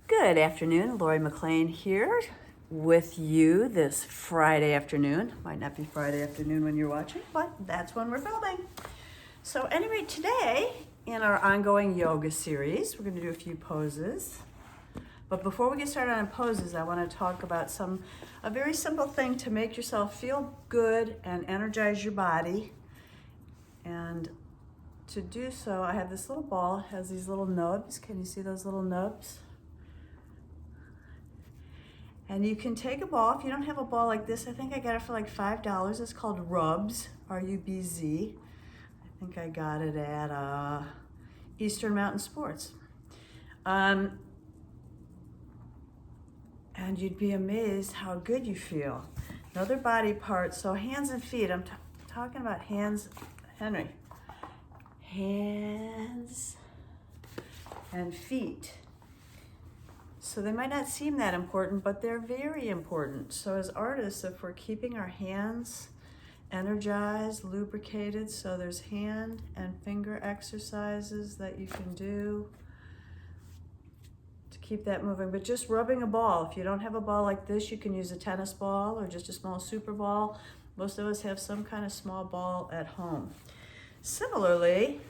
Good afternoon, Lori McLean here with you this Friday afternoon. Might not be Friday afternoon when you're watching, but that's when we're filming. So anyway, today in our ongoing yoga series, we're going to do a few poses. But before we get started on poses, I want to talk about a very simple thing to make yourself feel good and energize your body. And to do so, I have this little ball, it has these little nubs. Can you see those little nubs? And you can take a ball. If you don't have a ball like this, I think I got it for like $5. It's called Rubz, R-U-B-Z. I think I got it at Eastern Mountain Sports. And you'd be amazed how good you feel. Another body part, so hands and feet. I'm talking about hands, Henry. Hands and feet. So they might not seem that important, but they're very important. So as artists, if we're keeping our hands energized, lubricated, so there's hand and finger exercises that you can do to keep that moving. But just rubbing a ball, if you don't have a ball like this, you can use a tennis ball or just a small super ball. Most of us have some kind of small ball at home. Similarly,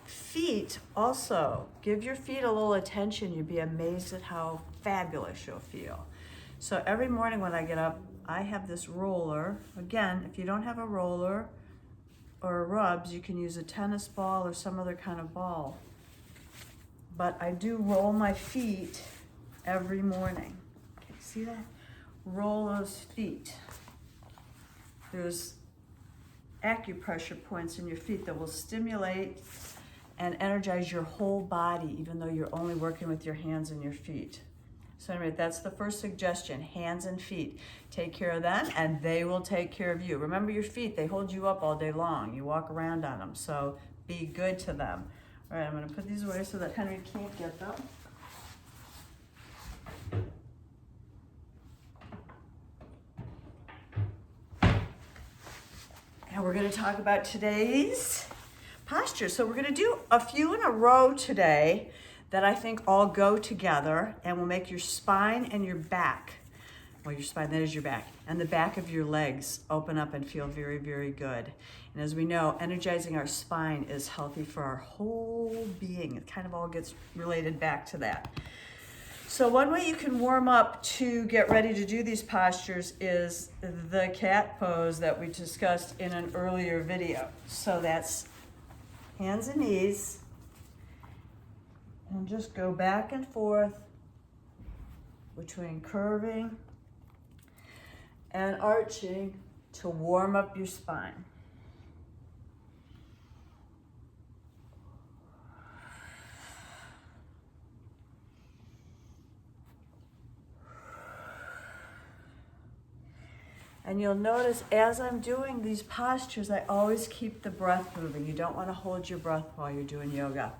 feet also, give your feet a little attention. You'd be amazed at how fabulous you'll feel. So every morning when I get up, I have this roller. Again, if you don't have a roller or a Rubz, you can use a tennis ball or some other kind of ball. But I do roll my feet every morning. Okay, see that? Roll those feet. There's acupressure points in your feet that will stimulate and energize your whole body, even though you're only working with your hands and your feet. So anyway, that's the first suggestion, hands and feet. Take care of them and they will take care of you. Remember your feet, they hold you up all day long. You walk around on them, so be good to them. All right, I'm gonna put these away so that Henry can't get them. And we're gonna talk about today's posture. So we're going to do a few in a row today that I think all go together and will make your spine and your back, well, your spine, that is your back, and the back of your legs open up and feel very, very good. And as we know, energizing our spine is healthy for our whole being. It kind of all gets related back to that. So one way you can warm up to get ready to do these postures is the cat pose that we discussed in an earlier video. So that's hands and knees, and just go back and forth between curving and arching to warm up your spine. And you'll notice as I'm doing these postures, I always keep the breath moving. You don't want to hold your breath while you're doing yoga.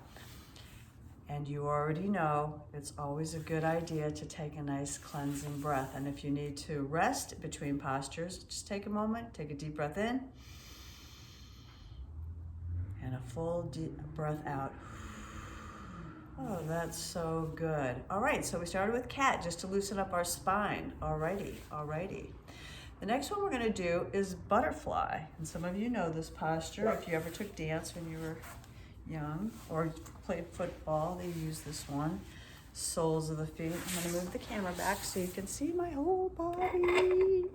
And you already know it's always a good idea to take a nice cleansing breath. And if you need to rest between postures, just take a moment, take a deep breath in, and a full deep breath out. Oh, that's so good. All right, so we started with cat just to loosen up our spine. Alrighty. The next one we're going to do is butterfly. And some of you know this posture. If you ever took dance when you were young or played football, they use this one. Soles of the feet. I'm going to move the camera back so you can see my whole body.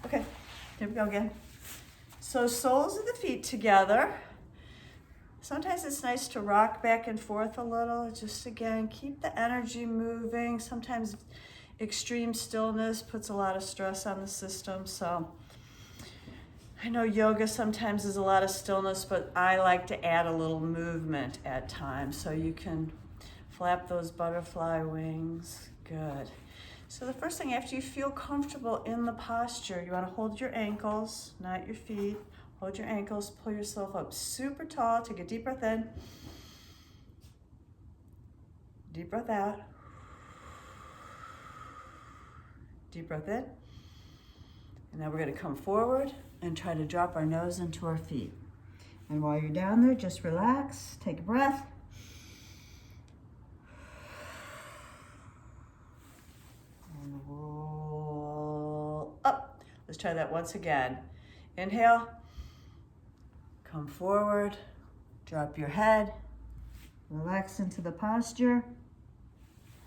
Okay, here we go again. So soles of the feet together. Sometimes it's nice to rock back and forth a little. Just again, keep the energy moving. Sometimes extreme stillness puts a lot of stress on the system. So I know yoga sometimes is a lot of stillness, but I like to add a little movement at times. So you can flap those butterfly wings. Good. So the first thing, after you feel comfortable in the posture, you want to hold your ankles, not your feet. Hold your ankles, pull yourself up super tall. Take a deep breath in. Deep breath out. Deep breath in. And now we're going to come forward and try to drop our nose into our feet. And while you're down there, just relax, take a breath. roll up. Let's try that once again. Inhale, come forward, drop your head, relax into the posture,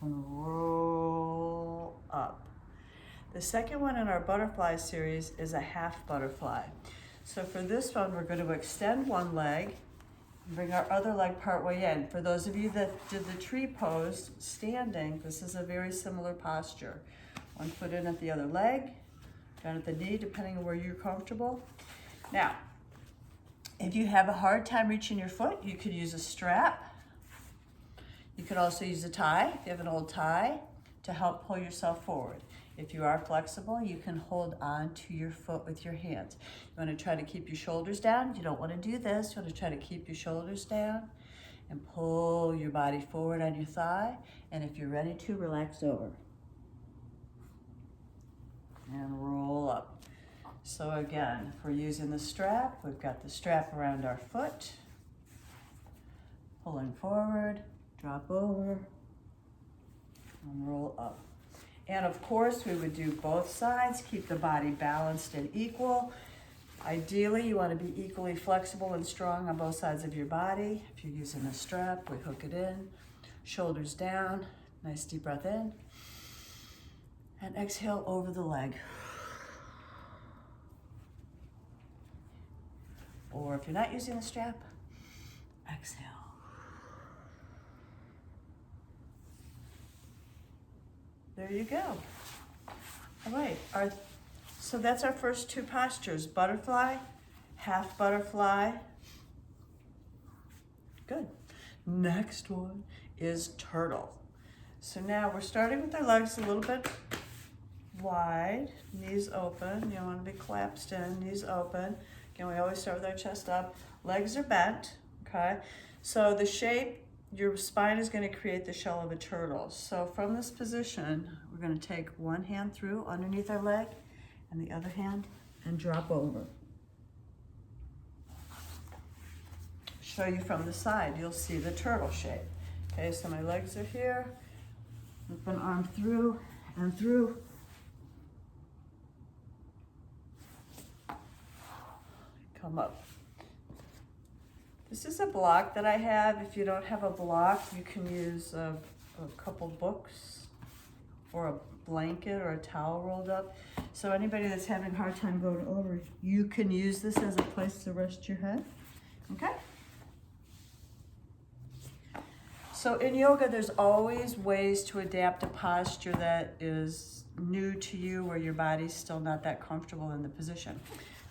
and roll up. The second one in our butterfly series is a half butterfly. So for this one, we're going to extend one leg, bring our other leg partway in. For those of you that did the tree pose standing, this is a very similar posture. One foot in at the other leg, down at the knee, depending on where you're comfortable. Now, if you have a hard time reaching your foot, you could use a strap. You could also use a tie, if you have an old tie, to help pull yourself forward. If you are flexible, you can hold on to your foot with your hands. You want to try to keep your shoulders down. You don't want to do this. You want to try to keep your shoulders down and pull your body forward on your thigh. And if you're ready to, relax over. And roll up. So again, if we're using the strap, we've got the strap around our foot. Pulling forward, drop over, and roll up. And of course, we would do both sides, keep the body balanced and equal. Ideally, you want to be equally flexible and strong on both sides of your body. If you're using a strap, we hook it in, shoulders down, nice deep breath in. And exhale over the leg. Or if you're not using the strap, exhale. There you go. All right, so that's our first two postures, butterfly, half butterfly. Good. Next one is turtle. So now we're starting with our legs a little bit wide, knees open. You don't want to be collapsed in, knees open. Again, we always start with our chest up. Legs are bent, okay? So the shape, your spine is going to create the shell of a turtle. So from this position, we're going to take one hand through underneath our leg and the other hand and drop over. Show you from the side, you'll see the turtle shape. Okay, so my legs are here. Open arm through and through. Come up. This is a block that I have. If you don't have a block, you can use a couple books or a blanket or a towel rolled up. So anybody that's having a hard time going over, you can use this as a place to rest your head. Okay? So in yoga, there's always ways to adapt a posture that is new to you, where your body's still not that comfortable in the position.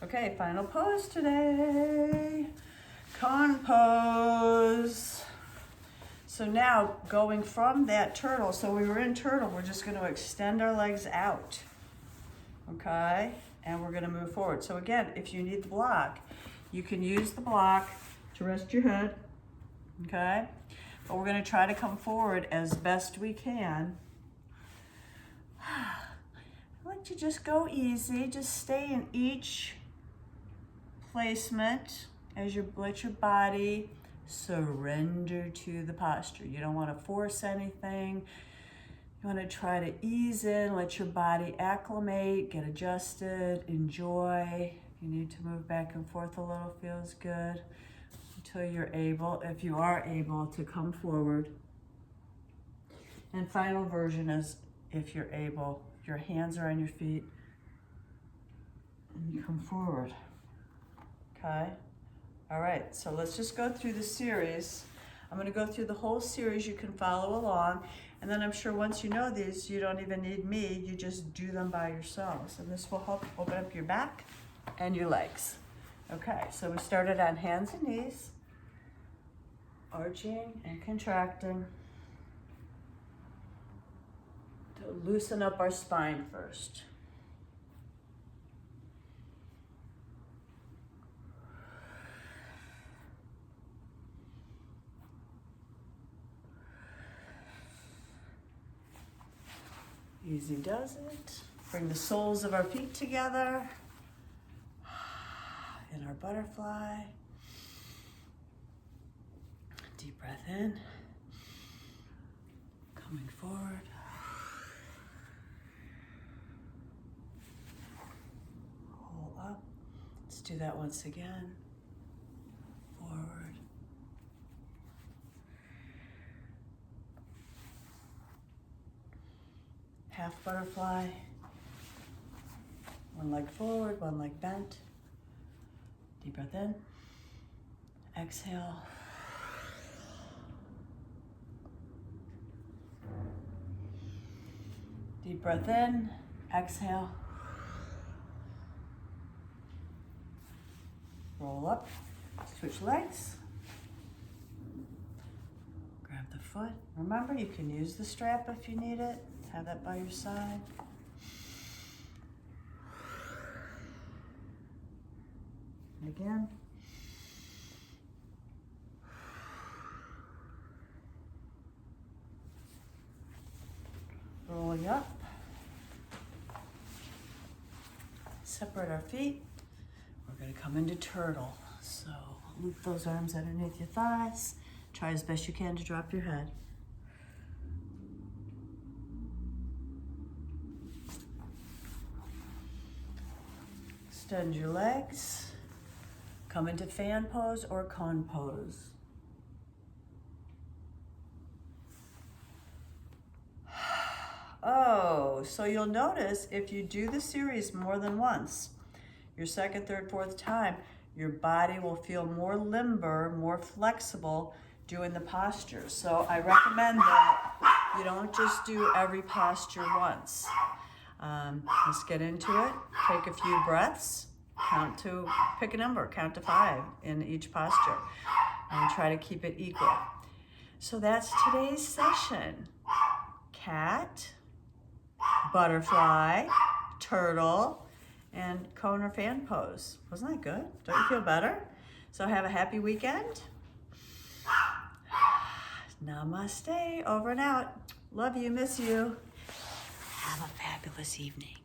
Okay, final pose today. Cone pose. So now going from that turtle, so we were in turtle, we're just going to extend our legs out. Okay, and we're going to move forward. So again, if you need the block, you can use the block to rest your head. Okay, but we're going to try to come forward as best we can. I like to just go easy, just stay in each placement as you let your body surrender to the posture. You don't want to force anything. You want to try to ease in, let your body acclimate, get adjusted, enjoy. You need to move back and forth a little, feels good, until you're able, if you are able, to come forward. And final version is, if you're able, your hands are on your feet and you come forward. Okay? All right, so let's just go through the series. I'm going to go through the whole series. You can follow along. And then I'm sure once you know these, you don't even need me. You just do them by yourselves. And this will help open up your back and your legs. Okay, so we started on hands and knees, arching and contracting to loosen up our spine first. Easy does it. Bring the soles of our feet together in our butterfly. Deep breath in. Coming forward. do that once again. Forward. Half butterfly. One leg forward, one leg bent. Deep breath in. Exhale. Deep breath in. Exhale. Roll up. Switch legs. Grab the foot. Remember, you can use the strap if you need it. Have that by your side. And again. Rolling up. Separate our feet. We're going to come into turtle. So loop those arms underneath your thighs. Try as best you can to drop your head. Extend your legs. Come into fan pose or cone pose. Oh, so you'll notice if you do the series more than once, your second, third, fourth time, your body will feel more limber, more flexible doing the posture. So I recommend that you don't just do every posture once. Let's get into it. Take a few breaths. Pick a number, count to 5 in each posture, and try to keep it equal. So that's today's session. Cat, butterfly, turtle, and cone or fan pose. Wasn't that good? Don't you feel better? So have a happy weekend. Namaste, over and out. Love you, miss you. Have a fabulous evening.